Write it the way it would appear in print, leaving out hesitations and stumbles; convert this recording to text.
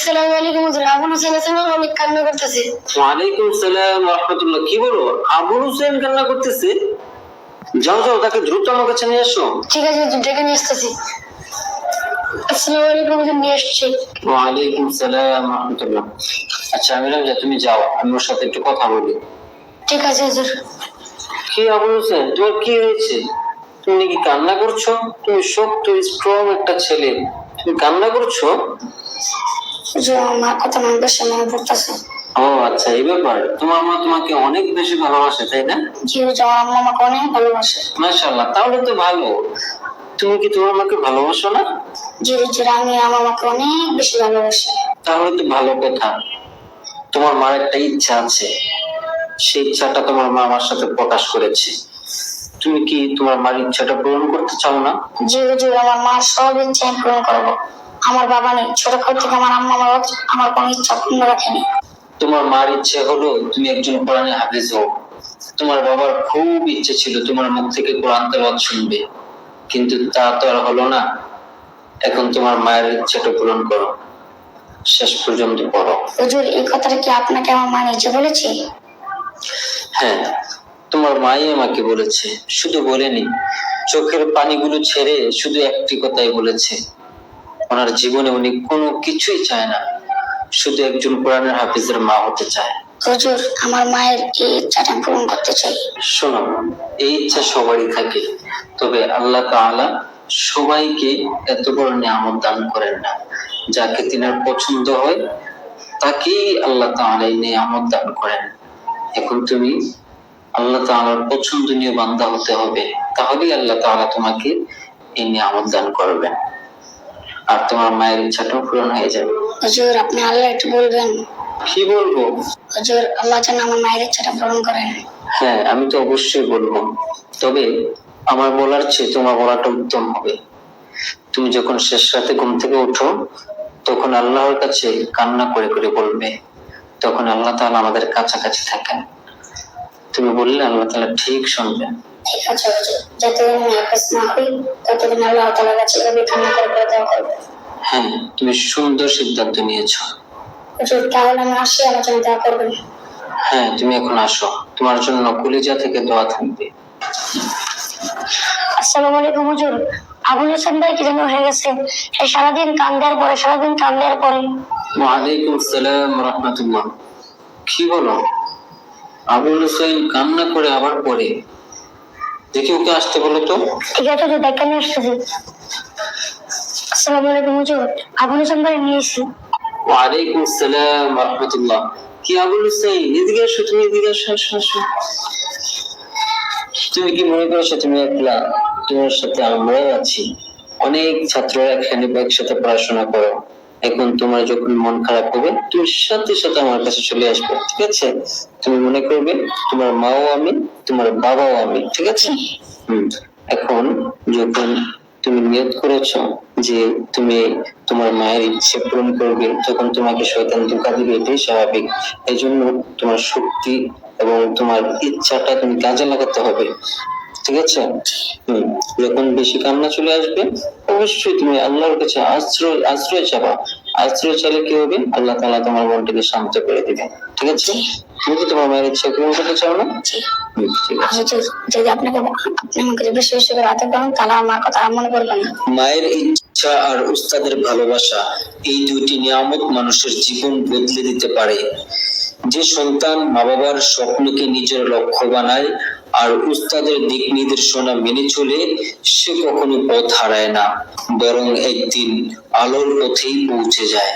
আসসালামু আলাইকুম হুজুর, আবুল হোসেন আছেন, অনেক কান্না করতেছে। ওয়ালাইকুম আসসালাম ওয়া রাহমাতুল্লাহ। কি বলো, আবুল হোসেন কান্না করতেছে? যাও যাও, তাকে দ্রুত আমার কাছে নিয়ে এসো। ঠিক আছে হুজুর, ডেকে নিয়ে আসতেছি। আসসালামু আলাইকুম হুজুর, নিয়ে আসছি। ওয়ালাইকুম আসসালাম ওয়া রাহমাতুল্লাহ। আচ্ছা আমিরাম, তুমি যাও, আমি ওর সাথে একটু কথা বলি। ঠিক আছে হুজুর। কি আবুল হোসেন, তোমার কি হয়েছে? তুমি কি কান্না করছো? তুমি শক্ত স্ট্রং একটা ছেলে, তুমি কান্না করছো? হুজুর, আমার মার কথা মনে বেশি মনে পড়তেছে। ও আচ্ছা, এই ব্যাপার। তোমার মা তোমাকে অনেক বেশি ভালোবাসে, তাই না? জি হুজুর, আমার আম্মা আমাকে অনেক ভালোবাসে। মাশাআল্লাহ, তাহলে তো ভালো। তুমি কি তোমার মাকে ভালোবাসো না? জি হুজুর, আমি আমার মাকে অনেক বেশি ভালোবাসি। তাহলে তো ভালো কথা। তোমার মার একটা ইচ্ছা আছে, সেই ইচ্ছাটা তোমার মা আমার সাথে প্রকাশ করেছে। তুমি কি তোমার মার ইচ্ছাটা পূরণ করতে চাও না? জি হুজুর, আমার মার সব ইচ্ছা আমি পূরণ করবো। আমার বাবা নেই, ছোটকাল থেকে আমার আম্মা আমার কোনো ইচ্ছা পূর্ণ রাখেনি। তোমার মার ইচ্ছে হলো তুমি একজন কোরআনে হাফেজ হও। তোমার বাবার খুব ইচ্ছে ছিল তোমার মুখ থেকে কোরআন তেলাওয়াত শুনবে, কিন্তু তা তো আর হলো না। এখন তোমার মায়ের ইচ্ছাটা পূরণ করো, শেষ পর্যন্ত পড়ো। হুজুর, এই কথাটা কি আপনাকে আমার মা নিজে বলেছে? হ্যাঁ, তোমার মাই আমাকে বলেছে, শুধু বলেনি, চোখের পানিগুলো ছেড়ে শুধু একটি কথাই বলেছে। ওনার জীবনে উনি কোনো কিছুই চায় না, শুধু একজন কোরআনের হাফিজের মা হতে চায়। হুজুর, আমার মায়ের এই ইচ্ছাটা পূরণ করতে চাই। শোনো, এই ইচ্ছা সবারই থাকে, তবে আল্লাহ তাআলা সবাইকে এত বড় নিয়ামত দান করেন না। যাকে তিনার পছন্দ হয় তাকেই আল্লাহ তাআলা এই নিয়ামত দান করেন। এখন তুমি আল্লাহ তাআলার পছন্দনীয় বান্দা হতে হবে, তাহলেই আল্লাহ তাআলা তোমাকে এই নিয়ামত দান করবেন, আর তোমার মায়ের ইচ্ছাটাও পূরণ হয়ে যাবে। হুজুর, আপনি আল্লাহ একটু বলবেন। কি বলবো? হুজুর, আল্লাহ যেন আমার মায়ের ইচ্ছাটা পূরণ করেন। হ্যাঁ, আমি তো অবশ্যই বলবো, তবে আমার বলার চেয়ে তোমার বলাটা উত্তম হবে। তুমি যখন শেষ রাতে ঘুম থেকে ওঠো, তখন আল্লাহর কাছে কান্না করে করে বলবে, তখন আল্লাহ তাআলা আমাদের কাছাকাছি থাকেন। তুমি বললে আল্লাহ তাআলা ঠিক শুনবেন। ঠিক আছে হুজুর, যতদিন আমি হাফেজ না হই ততদিন আল্লাহ তাআলার কাছে এভাবে কান্না করে করে দোয়া করব। হ্যাঁ, তুমি সুন্দর সিদ্ধান্ত নিয়েছো। হুজুর, তাহলে আমি আসি, আমার জন্য দোয়া করবেন। হ্যাঁ, তুমি এখন আসো, তোমার জন্য কলিজা থেকে দোয়া থাকবে। আসসালামু আলাইকুম হুজুর, আবুল হোসেন ভাই কি যেন হয়ে গেছে। সারাদিন কান দেওয়ার পরে। ওয়ালাইকুম আসসালাম ওয়া রাহমাতুল্লাহ। কি বলো, আবুল হোসেন কান্না করে আবার পরে? দেখি ওকে আসতে বলো তো। ঠিক আছে হুজুর, দেখা নিয়ে আসতেছি। আসসালামু আলাইকুম হুজুর, আবুল হোসেন ভাই নিয়ে এসেছি। ওয়ালাইকুম আসসালাম ওয়া রাহমাতুল্লাহ। কি আবুল হোসেন, এদিকে আসো, তুমি এদিকে আসো, আসো, আসো। তুমি কি মনে করছো তুমি একলা? তোমার সাথে আমরাও আছি, অনেক ছাত্ররা এখানে একসাথে পড়াশোনা করো। এখন তোমার যখন মন খারাপ হবে, তুমি সাথে সাথে আমার কাছে চলে আসবে, ঠিক আছে? তুমি মনে করবে তোমার মাও আমি, তোমার বাবাও আমি, ঠিক আছে? এখন যখন তুমি নিয়ত করেছো যে তুমি তোমার মায়ের ইচ্ছে পূরণ করবে, তখন তোমাকে শয়তান ধোঁকা দিবে, এটাই স্বাভাবিক। এই জন্য তোমার শক্তি এবং তোমার ইচ্ছাটা তুমি কাজে লাগাতে হবে, ঠিক আছে? যখন বেশি কান্না চলে আসবে, অবশ্যই তুমি আল্লাহর কাছে আশ্রয় চাবা। আশ্রয় চাইলে কি হবে? আল্লাহ তাআলা তোমার মনটাকে শান্ত করে দিবে, ঠিক আছে? তুমি কি তোমার মায়ের ইচ্ছা পূরণ করতে চাও না? ঠিক আছে। যদি আপনি আমাকে বেশি বেশি করে আদর করেন, তাহলে আমার কথা আর মনে পড়বে না। মায়ের ইচ্ছা আর উস্তাদের ভালোবাসা, এই দুইটি নিয়ামত মানুষের জীবন বদলে দিতে পারে। যে সন্তান মা বাবার স্বপ্নকে নিজের লক্ষ্য বানায় আর উস্তাদের দিক নির্দেশনা মেনে চলে, সে কখনো পথ হারায় না, বরং একদিন আলোর পথেই পৌঁছে যায়।